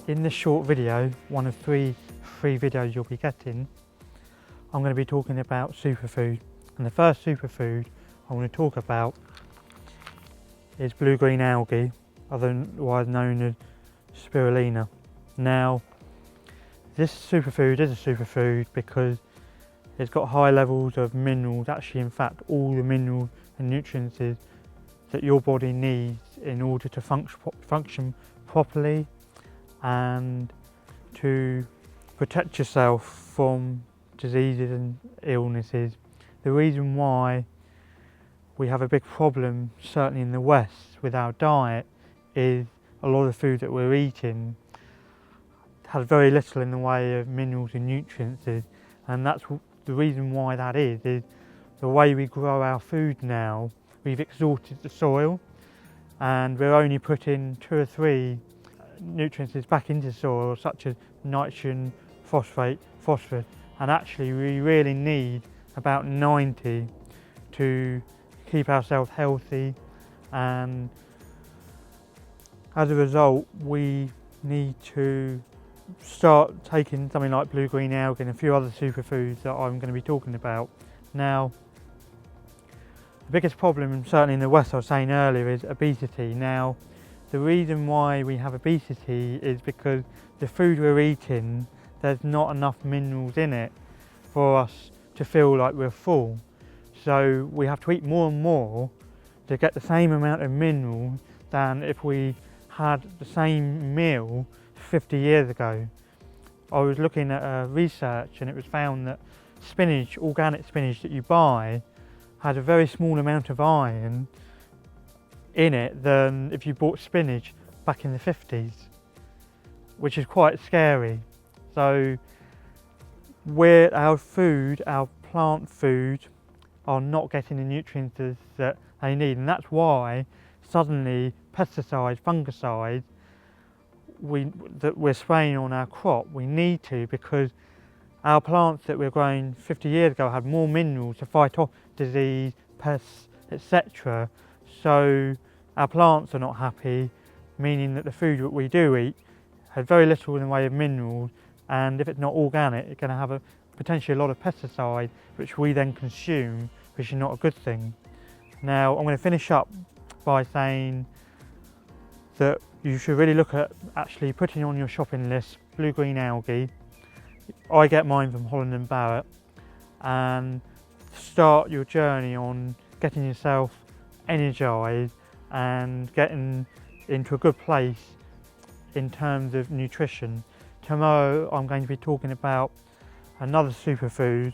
In this short video, one of three videos you'll be getting, I'm going to be talking about superfood. And the first superfood I want to talk about is blue-green algae, otherwise known as spirulina. Now, this superfood is a superfood because it's got high levels of minerals, actually in fact all the minerals and nutrients that your body needs in order to function properly and to protect yourself from diseases and illnesses. The reason why we have a big problem, certainly in the West, with our diet is a lot of the food that we're eating has very little in the way of minerals and nutrients, and that's the reason why that is the way we grow our food now. We've exhausted the soil and we're only putting 2 or 3 nutrients back into soil, such as nitrogen, phosphate, phosphorus, and actually we really need about 90 to keep ourselves healthy, and as a result we need to start taking something like blue-green algae and a few other superfoods that I'm going to be talking about. Now, the biggest problem, certainly in the West, I was saying earlier, is obesity. Now, the reason why we have obesity is because the food we're eating, there's not enough minerals in it for us to feel like we're full. So we have to eat more and more to get the same amount of minerals than if we had the same meal 50 years ago. I was looking at research and it was found that spinach, organic spinach that you buy, had a very small amount of iron in it than if you bought spinach back in the 50s, which is quite scary. So our plant food are not getting the nutrients that they need, and that's why suddenly pesticides, fungicides that we're spraying on our crop, we need to, because our plants that we're growing 50 years ago had more minerals to fight off disease, pests, etc. So our plants are not happy, meaning that the food that we do eat has very little in the way of minerals, and if it's not organic, it's going to have potentially a lot of pesticide, which we then consume, which is not a good thing. Now, I'm going to finish up by saying that you should really look at actually putting on your shopping list blue-green algae. I get mine from Holland & Barrett, and start your journey on getting yourself energised and getting into a good place in terms of nutrition. Tomorrow I'm going to be talking about another superfood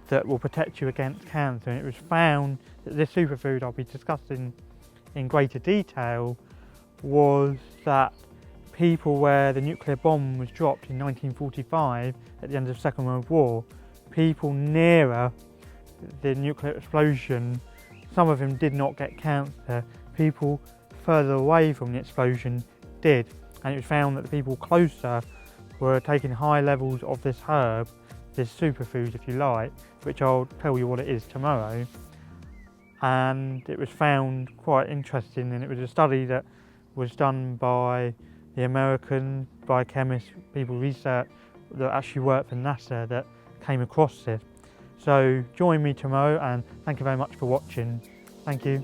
that will protect you against cancer, and it was found that this superfood I'll be discussing in greater detail was that people where the nuclear bomb was dropped in 1945 at the end of the Second World War, people nearer the nuclear explosion, some of them did not get cancer, people further away from the explosion did, and it was found that the people closer were taking high levels of this herb, this superfood if you like, which I'll tell you what it is tomorrow. And it was found quite interesting, and it was a study that was done by the American biochemists, people research that actually work for NASA, that came across this. So join me tomorrow, and thank you very much for watching. Thank you.